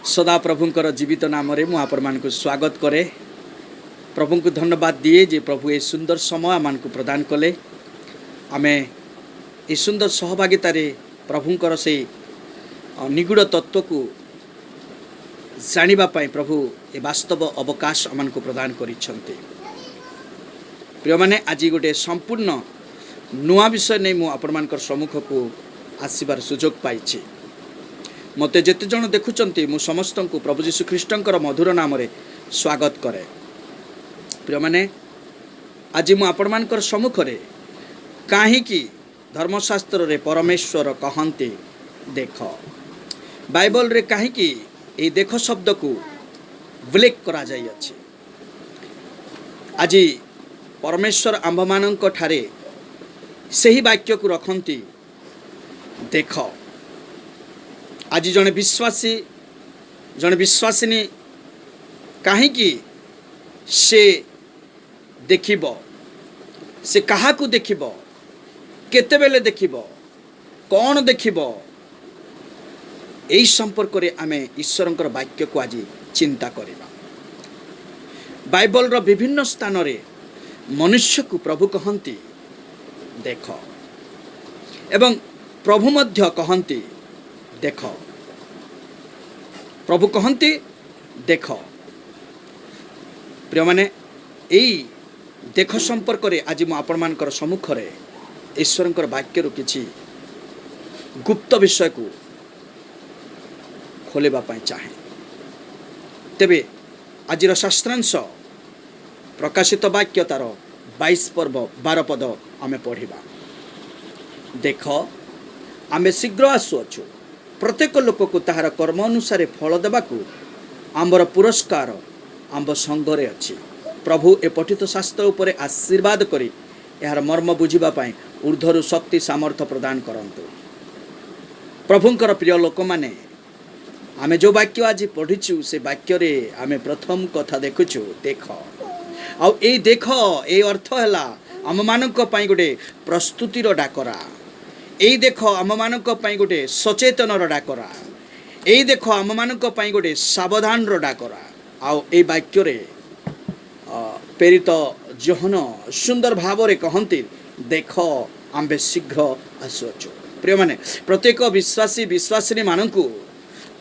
सदा प्रभुंकर जीवित नाम रे मु आपण को स्वागत करे। प्रभु को धन्यवाद दिए जे प्रभु ये सुंदर समय आम को प्रदान कले। आमे ये सुंदर सहभागिता रे प्रभुंकर से निगूढ़ तत्व को जानिबा पाई प्रभु ये वास्तव अवकाश आम को प्रदान करिसेंते। प्रिय माने आज गोटे संपूर्ण नुआ विषय नहीं मु आपण सम्मुख को आसबार सुजोग पाई। मते जेते जन देखुचंती मु समस्त को प्रभु यीशु ख्रीष्टंकर मधुर नाम रे स्वागत करे। प्रिय माने आज मु आपण सम्मुख रे काहीकि धर्मशास्त्र रे परमेश्वर कहंती देख, बाइबल रे काहीकि ए देख शब्द को उल्लेख करा जाई अछि। आज परमेश्वर आंभमानंक ठारे सही वाक्य को रखंती देख। आज जने विश्वासी जने विश्वासिनी काहीकि से देखिब, से काहाकू देखिब, केतेबेले देखिब, कौन देखिब, एई संपर्क रे आमे ईश्वरंकर वाक्य को आज चिंता करिबा। बाइबल रो विभिन्न स्थान रे मनुष्य को प्रभु कहंती देख एवं प्रभु मध्य कहंती देख। प्रभु कहंती देख। प्रिय माने एई देख संपर्क रे आज मु आपण मानकर सम्मुख रे ईश्वरंकर वाक्य रो किछि गुप्त विषय को खोलेबा पाई चाहे। तेबे आजिर शास्त्रांश प्रकाशित वाक्य तार 22 पर्व 12 पद आमे पढ़िबा। देख आमे शीघ्र आसुअछु, प्रत्येक लोक को ताहार कर्म अनुसार फल देबाकू आंबर पुरस्कार आंब संघरे अछि। प्रभु ए पठित शास्त्र उपरे आशीर्वाद करी यार मर्म बुझिबा पाई ऊर्ध्वरु शक्ति सामर्थ्य प्रदान करंतु। प्रभुंकर प्रिय लोक माने आमे जो वाक्य आज पढ़िछु से वाक्य रे आमे प्रथम कथा देखुछु देख। आ ए देख ए अर्थ हैला आम मानक पाई गोटे प्रस्तुतिर डाकरा। एई देख आम मानक पाई गोटे सचेतनर डाकरा। एई देख आम मानक पाई गोटे सावधान रो डाकरा। आउ ए वाक्य रे प्रेरित जोहन सुंदर भाव रे कहंती देख आम्बे शीघ्र आसुअछु। प्रिय माने प्रत्येक विश्वासी विश्वासिनी मानकू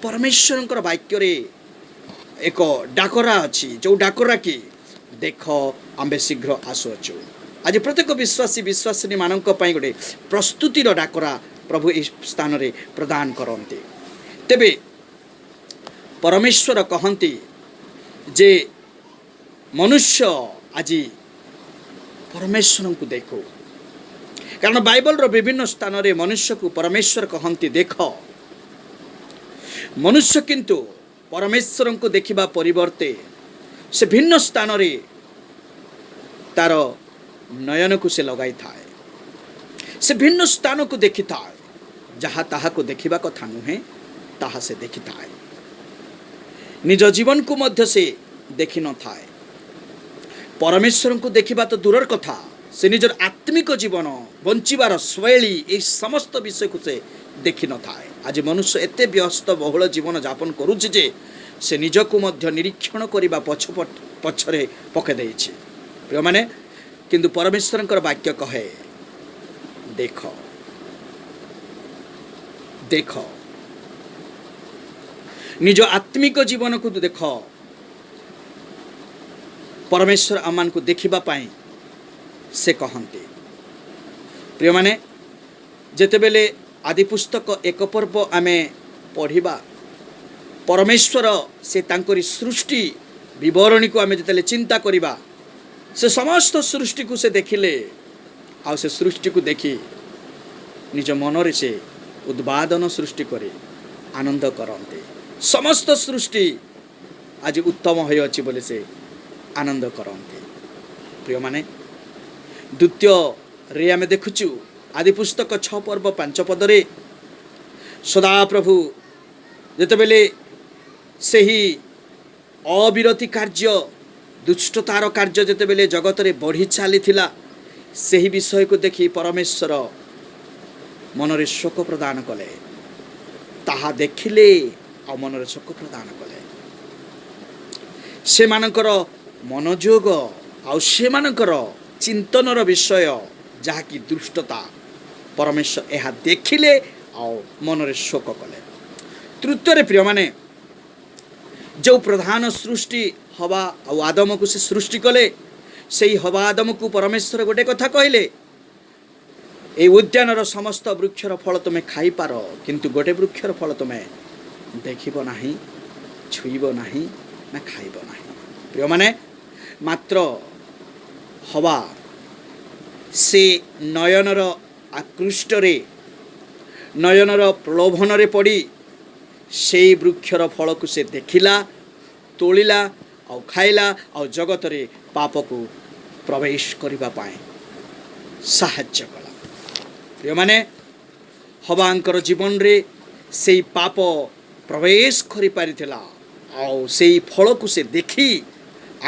परमेश्वरंकर वाक्य रे एक डाकरा अछि, जो डाकरा की देख आम्बे शीघ्र आसुअछु। आज प्रत्येक विश्वासी विश्वासिनी मानक पाई गोटे प्रस्तुतिर डाकरा प्रभु इस स्थान रे प्रदान करंती। तेबे परमेश्वर कहंती जे मनुष्य आज परमेश्वर को देखो, कारण बाइबल रो विभिन्न स्थान रे मनुष्य को परमेश्वर कहंती देख। मनुष्य किंतु परमेश्वर को देखिबा परिवर्ते से भिन्न स्थान रे तार नयन को से लगाई थाए, से भिन्न स्थान को देखी थाए। जहाँ ताहा को देखिबा कथा नुहे ताहा से देखी थाए, निज जीवन को मध्य से देखि न थाए। परमेश्वर को देखिबा तो दूरर कथा, से निजर आत्मिक जीवन बंचिबार शैली ए समस्त विषय को से देखि न थाए। आज मनुष्य एते व्यस्त बहुल जीवन यापन करुछि जे से निज को मध्य निरीक्षण करिबा पछरे पके देछि। प्रिय माने किंतु परमेश्वरंकर वाक्य कहे देख देख, निज आत्मिक जीवन को देख। परमेश्वर आमान को देखिबा पाई से कहंती। प्रिय माने जेतेबेले आदि पुस्तक एक पर्व आमे पढ़िबा, परमेश्वर से तांकरी सृष्टि विवरणी को आमे जेतेले चिंता करिबा, से समस्त सृष्टि को से देखिले आ से सृष्टि को देखी निज मन रे से उद्वादन सृष्टि करे आनंद करंते। समस्त सृष्टि आज उत्तम होय अछि बोले से आनंद करंते। प्रिय माने द्वितीय रे आमे देखुछु आदि पुस्तक 6 पर्व 5 पद रे सदा प्रभु जेतेबेले सही अविरति कार्य दुष्टतार कार्य जेतेबेले जगत रे बढ़ी चली थिला, सही विषय को देखी परमेश्वर मनरे शोक प्रदान कले। ताहा देखिले ଆଉ ମନରେ ସୁଖ ପ୍ରଦାନ କଲେ। ସେମାନଙ୍କର ମନୋଯୋଗ ଆଉ ସେମାନଙ୍କର ଚିନ୍ତନର ବିଷୟ ଯାହାକି ଦୁଷ୍ଟତା, ପରମେଶ୍ୱର ଏହା ଦେଖିଲେ ଆଉ ମନରେ ଶୋକ କଲେ। ତୃତୀୟରେ ପ୍ରିୟମାନେ, ଯେଉଁ ପ୍ରଧାନ ସୃଷ୍ଟି ହବା ଆଉ ଆଦମକୁ ସେ ସୃଷ୍ଟି କଲେ, ସେଇ ହବା ଆଦମକୁ ପରମେଶ୍ୱର ଗୋଟେ କଥା କହିଲେ, এই ଉଦ୍ୟାନର ସମସ୍ତ ବୃକ୍ଷର ଫଳ ତୁମେ ଖାଇପାର, କିନ୍ତୁ ଗୋଟେ ବୃକ୍ଷର ଫଳ ତୁମେ ଦେଖିବ ନାହିଁ, ଛୁଇଁବ ନାହିଁ, ନା ଖାଇବ ନାହିଁ। ପ୍ରିୟମାନେ, ମାତ୍ର ହବା ସେ ନୟନର ଆକୃଷ୍ଟରେ, ନୟନର ପ୍ରଲୋଭନରେ ପଡ଼ି ସେଇ ବୃକ୍ଷର ଫଳକୁ ସେ ଦେଖିଲା, ତୋଳିଲା ଆଉ ଖାଇଲା, ଆଉ ଜଗତରେ ପାପକୁ ପ୍ରବେଶ କରିବା ପାଇଁ ସାହାଯ୍ୟ କଲା। ପ୍ରିୟମାନେ, ହବାଙ୍କର ଜୀବନରେ ସେଇ ପାପ ପ୍ରବେଶ କରିପାରିଥିଲା, ଆଉ ସେଇ ଫଳକୁ ସେ ଦେଖି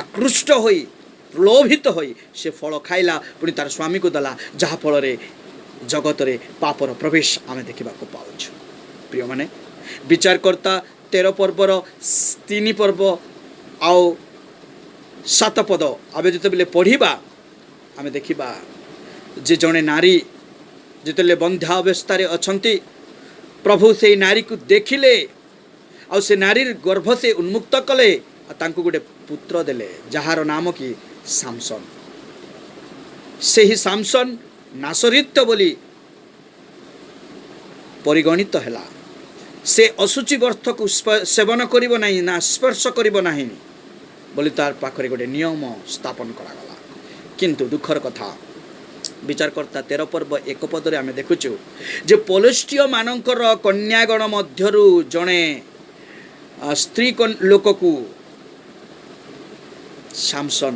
ଆକୃଷ୍ଟ ହୋଇ, ପ୍ରଲୋଭିତ ହୋଇ ସେ ଫଳ ଖାଇଲା, ପୁଣି ତାର ସ୍ୱାମୀକୁ ଦେଲା, ଯାହାଫଳରେ ଜଗତରେ ପାପର ପ୍ରବେଶ ଆମେ ଦେଖିବାକୁ ପାଉଛୁ। ପ୍ରିୟମାନେ, ବିଚାରକର୍ତ୍ତା 13 ପର୍ବର 3 ପର୍ବ ଆଉ 7 ପଦ ଆମେ ଯେତେବେଳେ ପଢ଼ିବା, ଆମେ ଦେଖିବା ଯେ ଜଣେ ନାରୀ ଯେତେବେଳେ ବନ୍ଧ୍ୟା ଅବସ୍ଥାରେ ଅଛନ୍ତି, ପ୍ରଭୁ ସେଇ ନାରୀକୁ ଦେଖିଲେ, ଆଉ ସେ ନାରୀର ଗର୍ଭ ସେ ଉନ୍ମୁକ୍ତ କଲେ, ଆଉ ତାଙ୍କୁ ଗୋଟେ ପୁତ୍ର ଦେଲେ, ଯାହାର ନାମ କି ସାମସନ। ସେହି ସାମସନ ନାସରିତ ବୋଲି ପରିଗଣିତ ହେଲା। ସେ ଅଶୁଚି ବସ୍ତ୍ରକୁ ସେବନ କରିବ ନାହିଁ, ନା ସ୍ପର୍ଶ କରିବ ନାହିଁ ବୋଲି ତାର ପାଖରେ ଗୋଟେ ନିୟମ ସ୍ଥାପନ କରାଗଲା। କିନ୍ତୁ ଦୁଃଖର କଥା, ବିଚାରକର୍ତ୍ତା 13 ପର୍ବ 1 ପଦରେ ଆମେ ଦେଖୁଛୁ ଯେ ପଲିଷ୍ଟିୟ ମାନଙ୍କର କନ୍ୟାଗଣ ମଧ୍ୟରୁ ଜଣେ ସ୍ତ୍ରୀ ଲୋକକୁ ସାମସନ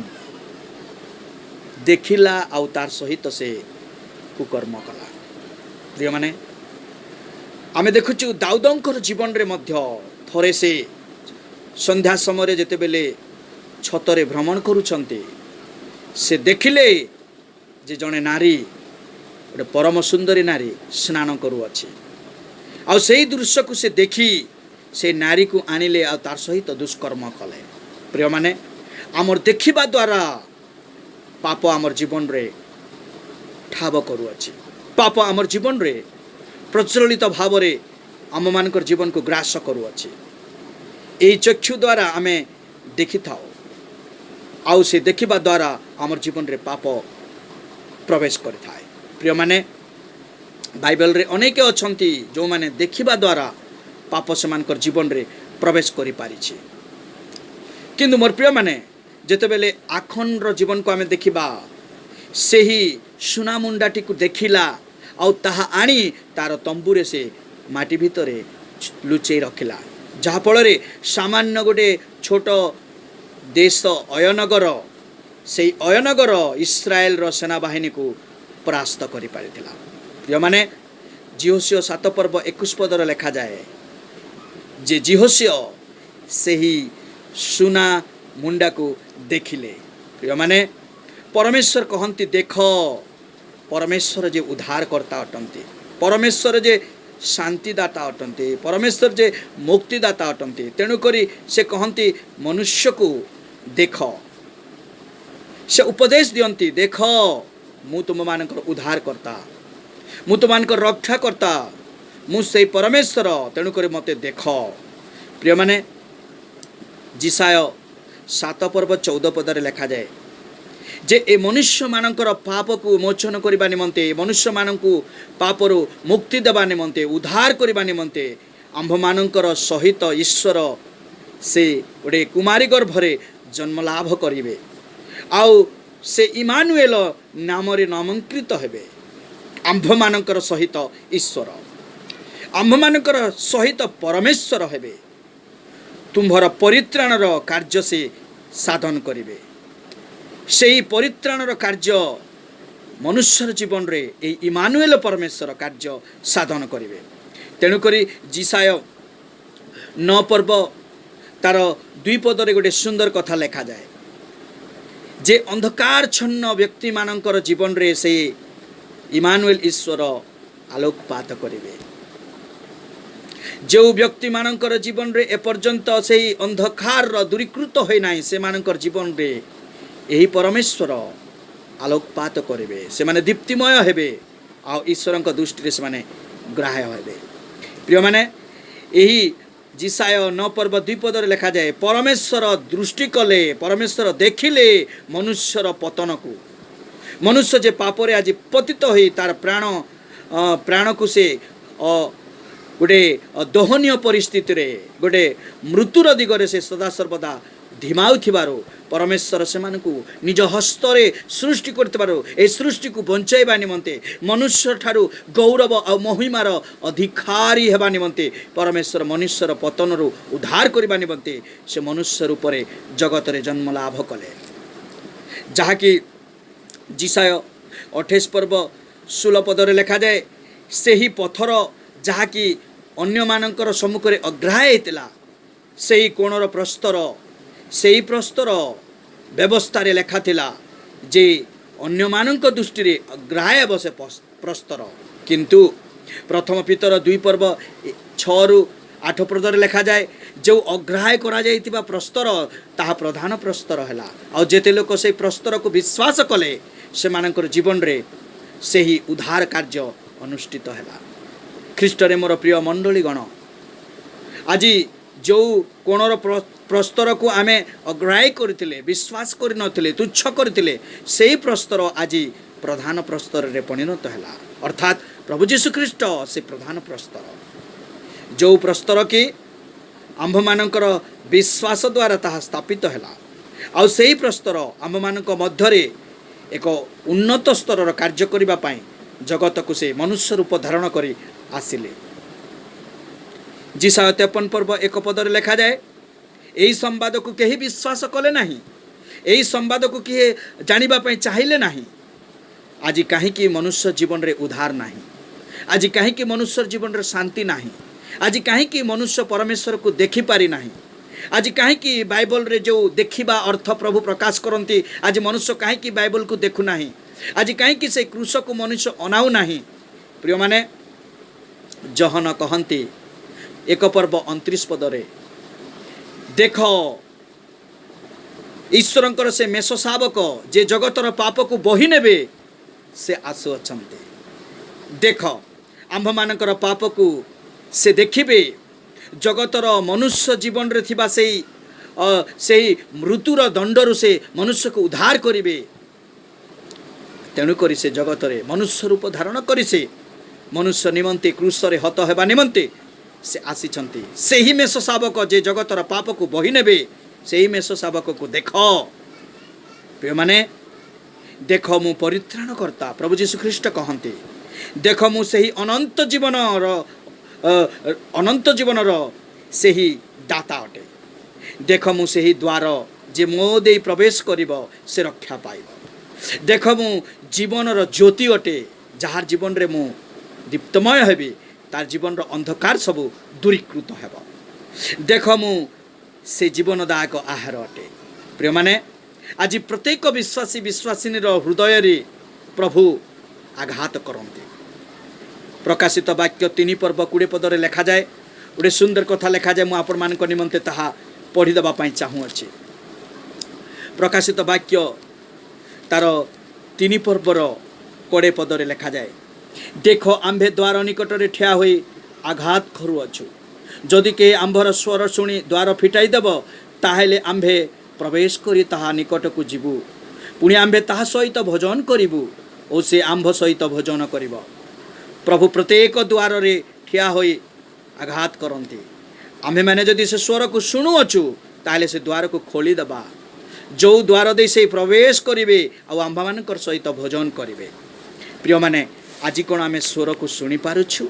ଦେଖିଲା, ଆଉ ତାର ସହିତ ସେ କୁକର୍ମ କଲା। ପ୍ରିୟମାନେ, ଆମେ ଦେଖୁଛୁ ଦାଉଦଙ୍କର ଜୀବନରେ ମଧ୍ୟ ଥରେ ସେ ସନ୍ଧ୍ୟା ସମୟରେ ଯେତେବେଳେ ଛତରେ ଭ୍ରମଣ କରୁଛନ୍ତି, ସେ ଦେଖିଲେ ଯେ ଜଣେ ନାରୀ, ଗୋଟେ ପରମ ସୁନ୍ଦରୀ ନାରୀ ସ୍ନାନ କରୁଅଛି, ଆଉ ସେଇ ଦୃଶ୍ୟକୁ ସେ ଦେଖି ସେ ନାରୀକୁ ଆଣିଲେ, ଆଉ ତାର ସହିତ ଦୁଷ୍କର୍ମ କଲେ। ପ୍ରିୟମାନେ, ଆମର ଦେଖିବା ଦ୍ୱାରା ପାପ ଆମର ଜୀବନରେ ଠାବ କରୁଅଛି। ପାପ ଆମର ଜୀବନରେ ପ୍ରଚଳିତ ଭାବରେ ଆମମାନଙ୍କର ଜୀବନକୁ ଗ୍ରାସ କରୁଅଛି। ଏହି ଚକ୍ଷୁ ଦ୍ୱାରା ଆମେ ଦେଖିଥାଉ, ଆଉ ସେ ଦେଖିବା ଦ୍ୱାରା ଆମର ଜୀବନରେ ପାପ ପ୍ରବେଶ କରିଥାଏ। ପ୍ରିୟମାନେ, ବାଇବେଲରେ ଅନେକ ଅଛନ୍ତି ଯେଉଁମାନେ ଦେଖିବା ଦ୍ୱାରା ପାପ ସେମାନଙ୍କର ଜୀବନରେ ପ୍ରବେଶ କରିପାରିଛି। କିନ୍ତୁ ମୋର ପ୍ରିୟମାନେ, ଯେତେବେଳେ ଆଖନର ଜୀବନକୁ ଆମେ ଦେଖିବା, ସେହି ସୁନା ମୁଣ୍ଡାଟିକୁ ଦେଖିଲା, ଆଉ ତାହା ଆଣି ତାର ତମ୍ବୁରେ ସେ ମାଟି ଭିତରେ ଲୁଚେଇ ରଖିଲା, ଯାହାଫଳରେ ସାମାନ୍ୟ ଗୋଟେ ଛୋଟ ଦେଶ ଅୟନଗର, ସେଇ ଅୟନଗର ଇସ୍ରାଏଲର ସେନାବାହିନୀକୁ ପରାସ୍ତ କରିପାରିଥିଲା। ପ୍ରିୟମାନେ, ଜିହୋସିଓ 7 ପର୍ବ 21 ପଦରେ ଲେଖାଯାଏ ଯେ ଜିହୋସିଓ ସେହି ସୁନା ମୁଣ୍ଡାକୁ ଦେଖିଲେ। ପ୍ରିୟମାନେ, ପରମେଶ୍ୱର କହନ୍ତି, ଦେଖ, ପରମେଶ୍ୱର ଯେ ଉଦ୍ଧାରକର୍ତ୍ତା ଅଟନ୍ତି, ପରମେଶ୍ୱର ଯେ ଶାନ୍ତିଦାତା ଅଟନ୍ତି, ପରମେଶ୍ୱର ଯେ ମୁକ୍ତିଦାତା ଅଟନ୍ତି। ତେଣୁକରି ସେ କହନ୍ତି ମନୁଷ୍ୟକୁ ଦେଖ, ସେ ଉପଦେଶ ଦିଅନ୍ତି, ଦେଖ, ମୁଁ ତୁମମାନଙ୍କର ଉଦ୍ଧାରକର୍ତ୍ତା, ମୁଁ ତୁମମାନଙ୍କର ରକ୍ଷାକର୍ତ୍ତା, ମୁଁ ସେଇ ପରମେଶ୍ୱର, ତେଣୁକରି ମୋତେ ଦେଖ। ପ୍ରିୟମାନେ, ଜିସାୟ 7 ପର୍ବ 14 ପଦରେ ଲେଖାଯାଏ ଯେ ଏ ମନୁଷ୍ୟମାନଙ୍କର ପାପକୁ ମୋଚନ କରିବା ନିମନ୍ତେ, ମନୁଷ୍ୟମାନଙ୍କୁ ପାପରୁ ମୁକ୍ତି ଦେବା ନିମନ୍ତେ, ଉଦ୍ଧାର କରିବା ନିମନ୍ତେ ଆମ୍ଭମାନଙ୍କର ସହିତ ଈଶ୍ୱର ସେ ଗୋଟେ କୁମାରୀ ଗର୍ଭରେ ଜନ୍ମ ଲାଭ କରିବେ, ଆଉ ସେ ଇମାନୁଏଲ ନାମରେ ନାମାଙ୍କୃତ ହେବେ। ଆମ୍ଭମାନଙ୍କର ସହିତ ଈଶ୍ୱର, ଆମ୍ଭମାନଙ୍କର ସହିତ ପରମେଶ୍ୱର ହେବେ। ତୁମ୍ଭର ପରିତ୍ରାଣର କାର୍ଯ୍ୟ ସେ ସାଧନ କରିବେ। ସେହି ପରିତ୍ରାଣର କାର୍ଯ୍ୟ ମନୁଷ୍ୟର ଜୀବନରେ ଏହି ଇମାନୁଏଲ ପରମେଶ୍ୱର କାର୍ଯ୍ୟ ସାଧନ କରିବେ। ତେଣୁକରି ଜିସାୟ 9 ପର୍ବ ତାର 2 ପଦରେ ଗୋଟେ ସୁନ୍ଦର କଥା ଲେଖାଯାଏ ଯେ ଅନ୍ଧକାରଚ୍ଛନ୍ନ ବ୍ୟକ୍ତିମାନଙ୍କର ଜୀବନରେ ସେ ଇମାନୁଏଲ ଈଶ୍ୱର ଆଲୋକପାତ କରିବେ। जो व्यक्ति मानकर जीवन रे एपर्यंत से अंधकार दूरीकृत होई नाही से मानकर जीवन रे यही परमेश्वर आलोकपात करेंगे से माने दीप्तिमय हेबे आ ईश्वर दृष्टि से माने ग्राह्य हेबे। प्रिय माने यही जिसाय 9 पर्व 2 पदर लिखा जाए परमेश्वर दृष्टि कले परमेश्वर देखिले मनुष्यर पतन को मनुष्य जे पापरे आज पतित होई तार प्राण को से गोटे दहनीय परिस्थिति रे गोटे मृत्युर दिगरे से सदा सर्वदा धिमाउथिबारो परमेश्वर से निज हस्तरे सृष्टि करथिबारो ए सृष्टि को बंचाइबा निमंते मनुष्य ठारू गौरव और महिमार अधिकारी हेबा निमंते परमेश्वर मनुष्यर पतन रु उद्धार करबा निमंते से मनुष्य रूप रे जगत रे जन्म लाभ कले जहाँकि जिसाय 28 पर्व 16 पदरे लिखा जाए सेही पथर जहाँकि अन्य मानकर सम्मुखरे अग्राह्य हेतिला सेही कोणर प्रस्तर सेही प्रस्तर व्यवस्था रे लेखा थिला जे अन्य मानक दृष्टि रे अग्राह्य बसे प्रस्तर किंतु प्रथम पितर 2 पर्व 6 रु 8 पदरे लेखा जाए जो अग्राह्य करा जाइतिबा प्रस्तर ताहा प्रधान प्रस्तर हैला आ जेते लोक से प्रस्तर को विश्वास कले से मानकर जीवन रे सेही उद्धार कार्य अनुष्ठित हैला। ख्रीष्ट रे मोर प्रिय मंडली गण आज जो कोणर प्रस्तर को आमे अग्राह्य करथिले विश्वास करि नथिले तुच्छ करथिले सेही प्रस्तर आज प्रधान प्रस्तर रे परिणत हैला अर्थात प्रभु यीशु ख्रीष्ट से प्रधान प्रस्तर जो प्रस्तर की आंभ मानकर विश्वास द्वारा ताहा स्थापित हैला आ सेही प्रस्तर आंभ मानक मध्यरे एक उन्नत स्तर कार्य करिबा पई जगत को से मनुष्य रूप धारण करी आसिले। जिसाय 53 पर्व 1 पदरे लिखा जाए यही संवाद को केही विश्वास कले नहीं यही संवाद को किए जानिबा पई चाहिले नहीं। आज कहीं मनुष्य जीवन रे उद्धार नहीं आज कहीं मनुष्य जीवन रे शांति नहीं आज कहीं मनुष्य परमेश्वर को देखि पारि नहीं आज कहीं बाइबल रे जो देखिबा अर्थ प्रभु प्रकाश करती आज मनुष्य कहीं बाइबल को देखु नहीं आज कहीं से क्रूस को मनुष्य अनाऊ नहीं। प्रिय माने जहन कहती 1 पर्व 29 पदरे देख ईश्वरंकर से मेष शावक जे जगतर पाप को बही नेबे से आसु अछंते देख आंभ मानकर पाप को से देखिबे जगतर मनुष्य जीवन रे थिबा से मृत्युर दंडरु से मनुष्य को उद्धार करिवे तेणु करी से जगत रे मनुष्य रूप धारण करी से मनुष्य निमंते क्रूस रे हत हेबा निमंते से आसीचंती सेही मेष शावक जे जगतर पाप को बही नेबे सेही मेष शावक को देख प्रिय माने देख मु परित्राण करता प्रभु यीशु ख्रीष्ट कहते देख मु सेही अनंत जीवनर सेही दाता अटे देख मु सेही द्वार जे मो देई प्रवेश करिब से रक्षा पाइब देख मु जीवनर ज्योति अटे जहार जीवन रे मु दीप्तमय हेबी तार जीवन रो अंधकार सबु दूरीकृत हेब देख मु से जीवनदायक आहार अटे। प्रिय माने आज प्रत्येक विश्वासी विश्वासिनी हृदय रे प्रभु आघात करते प्रकाशित वाक्य 3 पर्व 20 पदरे लेखा जाए गोटे सुंदर कथा लेखा जाए मुझे आपण निमंते ताहा पढ़ी देबा पई चाहूँगी। प्रकाशित वाक्य तार 3 पर्वर 20 पदरे लेखा जाए देख आंभे द्वार निकट रे ठिया होई आघात करुअछु जदि के आंभर स्वर शुणी द्वार फिटाई देब ताहेले आंभे प्रवेश करी ताहा निकट को जीवु पुणी आंभे ताहा सहित भोजन करिबु और से आंभ सहित भोजन करिब। प्रभु प्रत्येक द्वार रे ठिया होई आघात करती आम्भे मैंने जदि से स्वर को शुणुअछु ताहेले से द्वार को खोली दबा जो द्वार दे से प्रवेश करिवे आ आंभ मानकर सहित भोजन करिवे। प्रिय माने आज कौन आम स्वर को शुणी पारुछु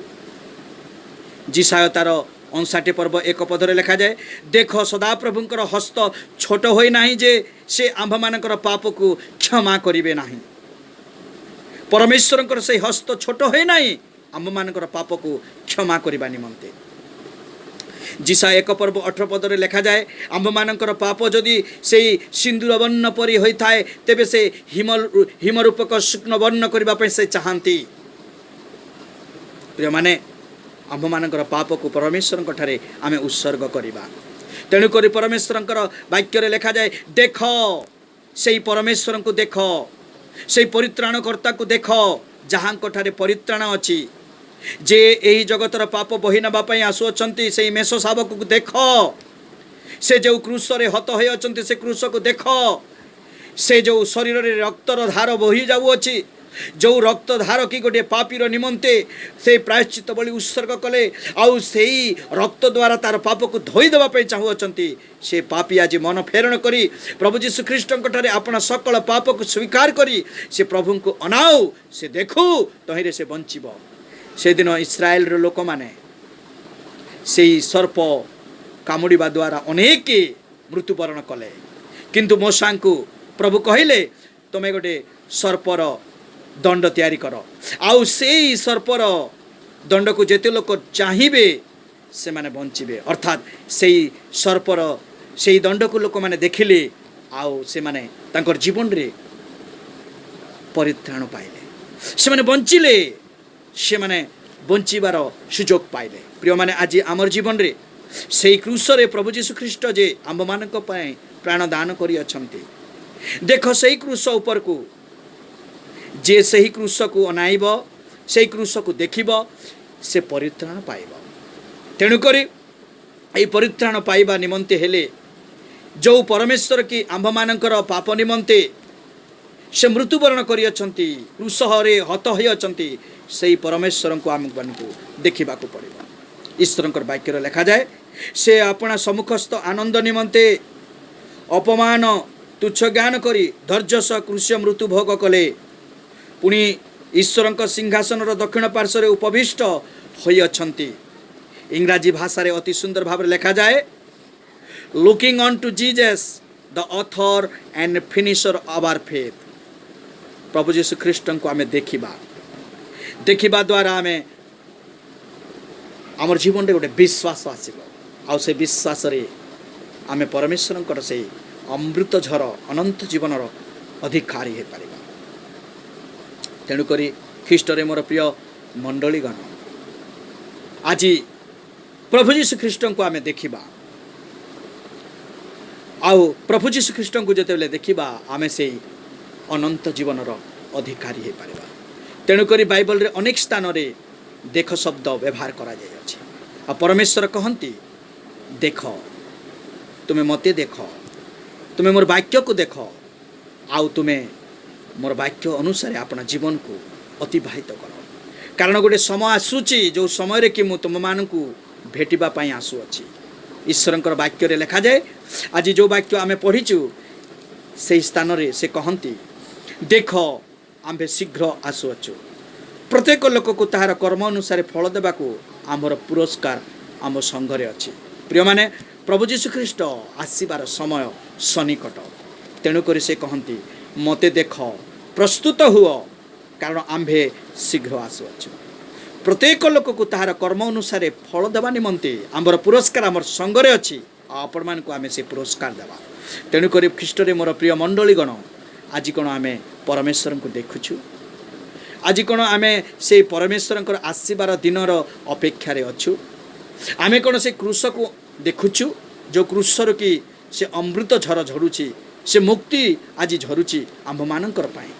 जिसाय तार 59 पर्व 1 पदरे लेखा जाए देख सदा प्रभुंकर हस्त छोट होई नाही जे से आंभ मानकर पाप को क्षमा करिवे नाही परमेश्वरंकर से हस्त छोट होई नाही आंभ मानकर पाप को क्षमा करिबा निमंते। जिसाय 1 पर्व 18 पदरे लेखा जाए आंभ मानकर पाप जदि से सिंदूर वर्ण परी होई थाए तेबे से हिमरूपक शुक्न वर्ण करिबा पे से चाहंती। प्रिय माने आमମାନଙ୍କର पापକୁ परमेश्वरଙ୍କ ଠାରେ ଆମେ उत्सर्ग କରିବା। तेणुकरी परमेश्वरଙ୍କର वाक्ୟରେ ଲେଖାଯାଏ, ଦେଖ ସେଇ परमेश्वरଙ୍କୁ ଦେଖ, ସେଇ ପରିତ୍ରାଣକର୍ତ୍ତାକୁ ଦେଖ ଯାହାଙ୍କ ଠାରେ ପରିତ୍ରାଣ ଅଛି, जे ଏହି ଜଗତର ପାପ ବହି ନେବା ପାଇଁ ଆସୁଅଛନ୍ତି ସେଇ ମେଷ ଶାବକକୁ ଦେଖ। ସେ ଯେଉଁ କ୍ରୁଶରେ ହତ ହୋଇ ଅଛନ୍ତି ସେ କ୍ରୁଶକୁ ଦେଖ। ସେ ଯେଉଁ ଶରୀରରେ ରକ୍ତର ଧାର ବହି ଯାଉଅଛି, ଯେଉଁ ରକ୍ତ ଧାର କି ଗୋଟିଏ ପାପୀର ନିମନ୍ତେ ସେ ପ୍ରାୟଶ୍ଚିତ ବଳି ଉତ୍ସର୍ଗ କଲେ, ଆଉ ସେଇ ରକ୍ତ ଦ୍ୱାରା ତାର ପାପକୁ ଧୋଇ ଦେବା ପାଇଁ ଚାହୁଁଅଛନ୍ତି, ସେ ପାପୀ ଆଜି ମନ ଫେରଣ କରି ପ୍ରଭୁ ଯୀଶୁ ଖ୍ରୀଷ୍ଟଙ୍କ ଠାରେ ଆପଣ ସକଳ ପାପକୁ ସ୍ୱୀକାର କରି ସେ ପ୍ରଭୁଙ୍କୁ ଅନାଉ, ସେ ଦେଖୁ, ତହିଁରେ ସେ ବଞ୍ଚିବ। ସେଦିନ ଇସ୍ରାଏଲର ଲୋକମାନେ ସେଇ ସର୍ପ କାମୁଡ଼ିବା ଦ୍ୱାରା ଅନେକ ମୃତ୍ୟୁବରଣ କଲେ, କିନ୍ତୁ ମୋଶାଙ୍କୁ ପ୍ରଭୁ କହିଲେ ତୁମେ ଗୋଟେ ସର୍ପର ଦଣ୍ଡ ତିଆରି କର, ଆଉ ସେଇ ସର୍ପର ଦଣ୍ଡକୁ ଯେତେ ଲୋକ ଚାହିଁବେ ସେମାନେ ବଞ୍ଚିବେ। ଅର୍ଥାତ୍ ସେଇ ସର୍ପର ସେଇ ଦଣ୍ଡକୁ ଲୋକମାନେ ଦେଖିଲେ, ଆଉ ସେମାନେ ତାଙ୍କର ଜୀବନରେ ପରିତ୍ରାଣ ପାଇଲେ, ସେମାନେ ବଞ୍ଚିଲେ, ସେମାନେ ବଞ୍ଚିବାର ସୁଯୋଗ ପାଇଲେ। ପ୍ରିୟମାନେ, ଆଜି ଆମର ଜୀବନରେ ସେଇ କ୍ରୁଶରେ ପ୍ରଭୁ ଯୀଶୁ ଖ୍ରୀଷ୍ଟ ଯେ ଆମ୍ଭମାନଙ୍କ ପାଇଁ ପ୍ରାଣ ଦାନ କରିଅଛନ୍ତି, ଦେଖ ସେଇ କ୍ରୁଶ ଉପରକୁ ଯେ ସେହି କ୍ରୁଶକୁ ଅନାଇବ, ସେଇ କ୍ରୁଶକୁ ଦେଖିବ, ସେ ପରିତ୍ରାଣ ପାଇବ। ତେଣୁକରି ଏହି ପରିତ୍ରାଣ ପାଇବା ନିମନ୍ତେ ହେଲେ ଯେଉଁ ପରମେଶ୍ୱର କି ଆମ୍ଭମାନଙ୍କର ପାପ ନିମନ୍ତେ ସେ ମୃତ୍ୟୁବରଣ କରିଅଛନ୍ତି, କ୍ରୁଶରେ ହତ ହୋଇଅଛନ୍ତି, ସେହି ପରମେଶ୍ୱରଙ୍କୁ ଆମମାନଙ୍କୁ ଦେଖିବାକୁ ପଡ଼ିବ। ଈଶ୍ୱରଙ୍କର ବାକ୍ୟରେ ଲେଖାଯାଏ, ସେ ଆପଣା ସମ୍ମୁଖସ୍ଥ ଆନନ୍ଦ ନିମନ୍ତେ ଅପମାନ ତୁଚ୍ଛ ଜ୍ଞାନ କରି ଧୈର୍ଯ୍ୟ ସହ କ୍ରୁଶ ମୃତ୍ୟୁ ଭୋଗ କଲେ, ପୁଣି ଈଶ୍ୱରଙ୍କ ସିଂହାସନର ଦକ୍ଷିଣ ପାର୍ଶ୍ୱରେ ଉପବିଷ୍ଟ ହୋଇଅଛନ୍ତି। ଇଂରାଜୀ ଭାଷାରେ ଅତି ସୁନ୍ଦର ଭାବରେ ଲେଖାଯାଏ, looking on to Jesus the author and finisher of our faith. ପ୍ରଭୁ ଯୀଶୁ ଖ୍ରୀଷ୍ଟଙ୍କୁ ଆମେ ଦେଖିବା ଦ୍ୱାରା ଆମେ ଆମର ଜୀବନରେ ଗୋଟେ ବିଶ୍ୱାସ ଆସିବ, ଆଉ ସେ ବିଶ୍ୱାସରେ ଆମେ ପରମେଶ୍ୱରଙ୍କର ସେଇ ଅମୃତ ଝର ଅନନ୍ତ ଜୀବନର ଅଧିକାରୀ ହୋଇପାରିବା। ତେଣୁକରି ଖ୍ରୀଷ୍ଟରେ ମୋର ପ୍ରିୟ ମଣ୍ଡଳୀଗଣ, ଆଜି ପ୍ରଭୁ ଯୀଶୁ ଖ୍ରୀଷ୍ଟଙ୍କୁ ଆମେ ଦେଖିବା, ଆଉ ପ୍ରଭୁ ଯୀଶୁ ଖ୍ରୀଷ୍ଟଙ୍କୁ ଯେତେବେଳେ ଦେଖିବା ଆମେ ସେଇ ଅନନ୍ତ ଜୀବନର ଅଧିକାରୀ ହୋଇପାରିବା। ତେଣୁକରି ବାଇବଲରେ ଅନେକ ସ୍ଥାନରେ ଦେଖ ଶବ୍ଦ ବ୍ୟବହାର କରାଯାଇଅଛି, ଆଉ ପରମେଶ୍ୱର କହନ୍ତି, ଦେଖ, ତୁମେ ମୋତେ ଦେଖ, ତୁମେ ମୋର ବାକ୍ୟକୁ ଦେଖ, ଆଉ ତୁମେ ମୋର ବାକ୍ୟ ଅନୁସାରେ ଆପଣ ଜୀବନକୁ ଅତିବାହିତ କର। କାରଣ ଗୋଟେ ସମୟ ଆସୁଛି ଯେଉଁ ସମୟରେ କି ମୁଁ ତୁମମାନଙ୍କୁ ଭେଟିବା ପାଇଁ ଆସୁଅଛି। ଈଶ୍ୱରଙ୍କର ବାକ୍ୟରେ ଲେଖାଯାଏ, ଆଜି ଯେଉଁ ବାକ୍ୟ ଆମେ ପଢ଼ିଛୁ ସେହି ସ୍ଥାନରେ ସେ କହନ୍ତି, ଦେଖ ଆମ୍ଭେ ଶୀଘ୍ର ଆସୁଅଛୁ। ପ୍ରତ୍ୟେକ ଲୋକକୁ ତାହାର କର୍ମ ଅନୁସାରେ ଫଳ ଦେବାକୁ ଆମର ପୁରସ୍କାର ଆମ ସଂଘରେ ଅଛି। ପ୍ରିୟମାନେ, ପ୍ରଭୁ ଯୀଶୁ ଖ୍ରୀଷ୍ଟ ଆସିବାର ସମୟ ସନ୍ନିକଟ। ତେଣୁକରି ସେ କହନ୍ତି, ମୋତେ ଦେଖ, ପ୍ରସ୍ତୁତ ହୁଅ, କାରଣ ଆମ୍ଭେ ଶୀଘ୍ର ଆସୁଅଛୁ। ପ୍ରତ୍ୟେକ ଲୋକକୁ ତାହାର କର୍ମ ଅନୁସାରେ ଫଳ ଦେବା ନିମନ୍ତେ ଆମର ପୁରସ୍କାର ଆମର ସଂଘରେ ଅଛି, ଆଉ ଆପଣମାନଙ୍କୁ ଆମେ ସେ ପୁରସ୍କାର ଦେବା। ତେଣୁକରି ଖ୍ରୀଷ୍ଟରେ ମୋର ପ୍ରିୟ ମଣ୍ଡଳୀଗଣ, ଆଜି କ'ଣ ଆମେ ପରମେଶ୍ୱରଙ୍କୁ ଦେଖୁଛୁ? ଆଜି କ'ଣ ଆମେ ସେଇ ପରମେଶ୍ୱରଙ୍କର ଆସିବାର ଦିନର ଅପେକ୍ଷାରେ ଅଛୁ? ଆମେ କ'ଣ ସେ କ୍ରୁଶକୁ ଦେଖୁଛୁ, ଯେଉଁ କ୍ରୁଶରୁ କି ସେ ଅମୃତ ଝର ଝରୁଛି, ସେ ମୁକ୍ତି ଆଜି ଝରୁଛି ଆମ୍ଭମାନଙ୍କର ପାଇଁ।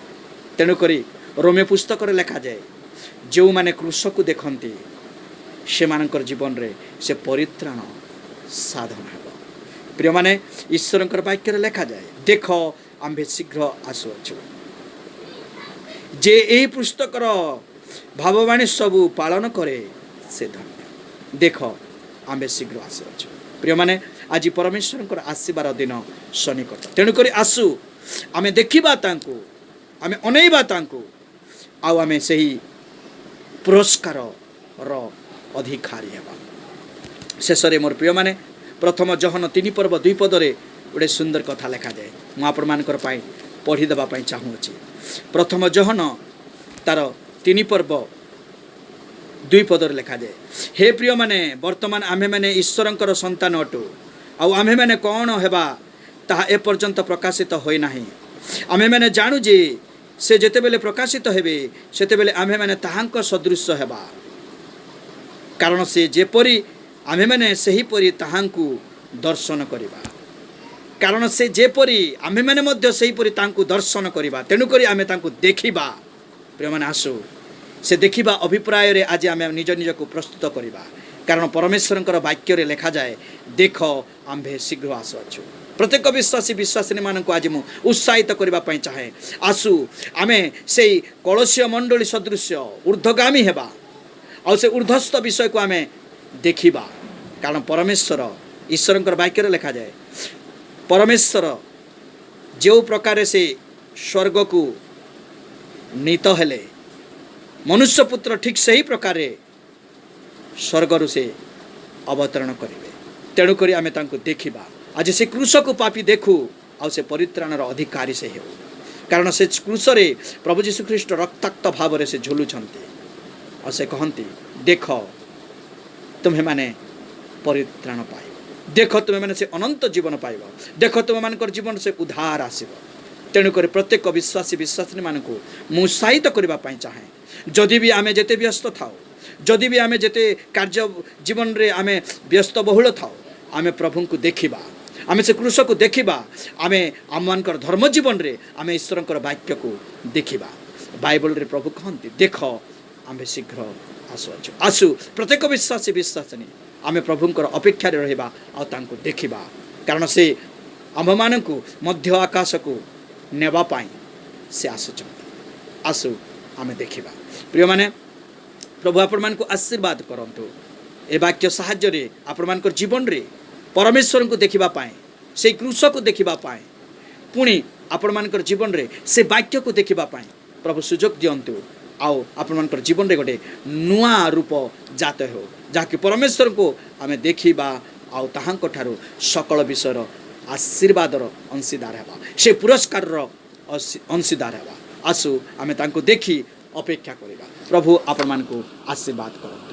ତେଣୁକରି ରୋମେ ପୁସ୍ତକରେ ଲେଖାଯାଏ, ଯେଉଁମାନେ କ୍ରୁଶକୁ ଦେଖନ୍ତି ସେମାନଙ୍କର ଜୀବନରେ ସେ ପରିତ୍ରାଣ ସାଧନ ହେବ। ପ୍ରିୟମାନେ, ଈଶ୍ୱରଙ୍କର ବାକ୍ୟରେ ଲେଖାଯାଏ, ଦେଖ ଆମ୍ଭେ ଶୀଘ୍ର ଆସୁଅଛୁ। ଯେ ଏହି ପୁସ୍ତକର ଭାବବାଣୀ ସବୁ ପାଳନ କରେ ସେ ଧନ୍ୟ। ଦେଖ ଆମ୍ଭେ ଶୀଘ୍ର ଆସୁଅଛୁ। ପ୍ରିୟମାନେ, ଆଜି ପରମେଶ୍ୱରଙ୍କର ଆସିବାର ଦିନ ସନ୍ନିକଟ। ତେଣୁକରି ଆସୁ, ଆମେ ଦେଖିବା ତାଙ୍କୁ, ଆମେ ଅନେଇବା ତାଙ୍କୁ, ଆଉ ଆମେ ସେହି ପୁରସ୍କାରର ଅଧିକାରୀ ହେବା। ଶେଷରେ ମୋର ପ୍ରିୟମାନେ, ପ୍ରଥମ ଜହନ 3 ପର୍ବ 2 ପଦରେ ଗୋଟେ ସୁନ୍ଦର କଥା ଲେଖାଯାଏ, ମୁଁ ଆପଣମାନଙ୍କର ପାଇଁ ପଢ଼ିଦେବା ପାଇଁ ଚାହୁଁଅଛି। ପ୍ରଥମ ଜହନ ତାର 3 ପର୍ବ 2 ପଦରେ ଲେଖାଯାଏ, ହେ ପ୍ରିୟମାନେ, ବର୍ତ୍ତମାନ ଆମ୍ଭେମାନେ ଈଶ୍ୱରଙ୍କର ସନ୍ତାନ ଅଟୁ, ଆଉ ଆମ୍ଭେମାନେ କ'ଣ ହେବା ତାହା ଏପର୍ଯ୍ୟନ୍ତ ପ୍ରକାଶିତ ହୋଇନାହିଁ। ଆମ୍ଭେମାନେ ଜାଣୁ ଯେ ସେ ଯେତେବେଳେ ପ୍ରକାଶିତ ହେବେ ସେତେବେଳେ ଆମ୍ଭେମାନେ ତାହାଙ୍କ ସଦୃଶ ହେବା, कारण से जेपरी आमे मैंने सही परी ताहांकु दर्शन करिबा कारण से जेपरी आमे मैंने मध्य सही परी तांकु दर्शन करिबा तेणु करी आमे तांकु देखिबा प्रिय माने आसु से देखिबा अभिप्राय रे आज आमे निज निज को प्रस्तुत करिबा कारण परमेश्वरंकर वाक्य रे लिखा जाए देख आम्भे शीघ्र आसुअछु प्रत्येक विश्वासी विश्वासिनी मानक आज मु उत्साहित करबा पई चाहे आसु आमे से कलसीय मंडली सदृश ऊर्ध्वगामी हेबा आ से ऊर्ध्वस्त विषय को आमे देखिबा कारण परमेश्वर ईश्वरंकर वाक्य रे लिखा जाए परमेश्वर जो प्रकार से स्वर्ग को नीत हेले मनुष्य पुत्र ठीक सही प्रकार स्वर्ग से अवतरण करेंगे तेणुक आम देखा आज से क्रूस को पापी देखू आ से परित्राणर अधिकारी से हो कारण से क्रूस रे प्रभु जीशु ख्रीष्ट रक्ताक्त भाव से झुलुंटे आ से कहती देख तुम्हें माने परित्राण पाइब देख तुम्हें मैंने से अनंत जीवन पाइब देख तुम्हें मान जीवन से उद्धार आसब तेणुक प्रत्येक विश्वासी विश्वासिनी मानक उत्साहित करने चाहे जदि भी आमे जेते व्यस्त थाओ जदि भी आमे जेते कार्य जीवन रे आमे व्यस्त बहुल थाओ आमे प्रभु को देखिबा आमे से क्रूस को देखिबा आमे आममानकर धर्म जीवन रे आमे ईश्वरंकर वाक्य को देखिबा बाइबल रे प्रभु कहंती देख आमे शीघ्र आसुअछु आसु प्रत्येक विश्वासी विश्वासिनी आमे प्रभुंकर अपेक्षा रे रहिबा आ तांको देखिबा कारण से आममानकु मध्य आकाश को नेबा पाई से आसुचंती आसु आमे देखिबा प्रिय माने प्रभु आपण मान को आशीर्वाद करंतु ए वाक्य साहाय्य रे आपण मान को जीवन रे परमेश्वर को देखिबा पाए से क्रूस को देखिबा पाए पुणी आपण मान को जीवन रे से वाक्य को देखिबा पाए प्रभु सुजोग दियंतु आओ आपण मान को जीवन रे गोटे नुआ रूप जात हो जाकि परमेश्वर को आमे देखिबा आओ ताहांको ठारू सकल विषयर आशीर्वादर अंशीदार हेबा से पुरस्कार अंशीदार हेबा आसु आमे तांको देखी अपेक्षा करिबा प्रभु आपण मान को आशीर्वाद करंतु।